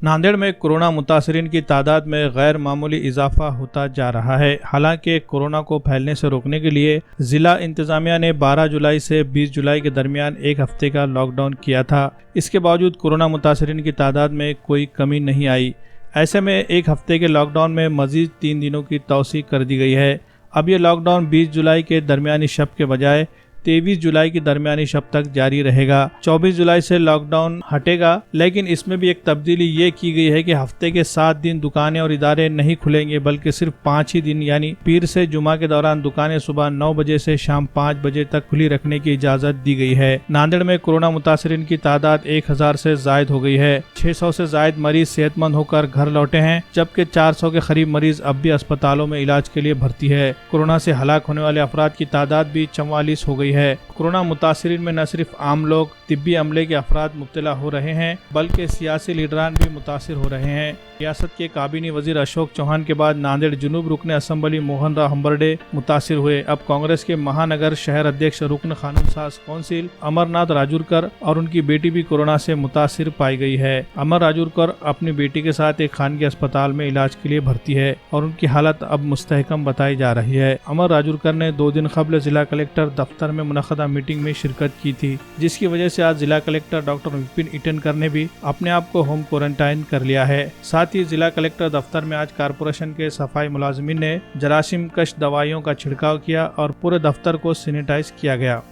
नांदेड़ में कोरोना मुतासरीन की तादाद में गैर मामूली इजाफा होता जा रहा है। हालांकि कोरोना को फैलने से रोकने के लिए जिला इंतजामिया ने 12 जुलाई से 20 जुलाई के दरमियान एक हफ्ते का लॉकडाउन किया था। इसके बावजूद कोरोना मुतासरीन की तादाद में कोई कमी नहीं आई। ऐसे में एक हफ्ते के लॉकडाउन में मजीद 3 दिनों की तौसीक कर दी गई है। अब ये लॉकडाउन 20 जुलाई के दरमियानी शब के बजाय 23 जुलाई की दरमियानी शब तक जारी रहेगा। 24 जुलाई से लॉकडाउन हटेगा, लेकिन इसमें भी एक तब्दीली ये की गई है कि हफ्ते के 7 दिन दुकानें और इदारे नहीं खुलेंगे, बल्कि सिर्फ 5 ही दिन यानी पीर से जुमा के दौरान दुकानें सुबह 9 बजे से शाम 5 बजे तक खुली रखने की इजाजत दी गई है। नांदेड़ में कोरोना मुतासरीन की तादाद 1000 से जायद हो गई है। 600 से जायद मरीज सेहतमंद होकर घर लौटे हैं, जबकि 400 के करीब मरीज अब भी अस्पतालों में इलाज के लिए भर्ती है। कोरोना से हलाक होने वाले अफराद की तादाद भी 44 हो गई है। कोरोना मुतासरीन में न सिर्फ आम लोग, तिब्बी अमले के अफराद मुब्तला हो रहे हैं, बल्कि सियासी लीडरान भी मुतासिर हो रहे हैं। रियासत के काबीनी वजीर अशोक चौहान के बाद नांदेड़ जुनूब रुकन असम्बली मोहन राव हम्बरडे मुतासिर हुए। अब कांग्रेस के महानगर शहर अध्यक्ष रुकन कानून साज कौंसिल अमरनाथ राजूरकर और उनकी बेटी भी कोरोना से मुतासिर पाई गई है। अमर राजूरकर अपनी बेटी के साथ एक खानगी अस्पताल में इलाज के लिए भर्ती है और उनकी हालत अब मुस्तहकम बताई जा रही है। अमर राजूरकर ने 2 दिन कबल जिला कलेक्टर दफ्तर में मुनक़दा मीटिंग में शिरकत की थी, जिसकी वजह से आज जिला कलेक्टर डॉक्टर विपिन ईटनकर ने भी अपने आप को होम क्वारंटाइन कर लिया है। साथ ही जिला कलेक्टर दफ्तर में आज कारपोरेशन के सफाई मुलाजिमीन ने जरासीम कश दवाइयों का छिड़काव किया और पूरे दफ्तर को सैनिटाइज किया गया।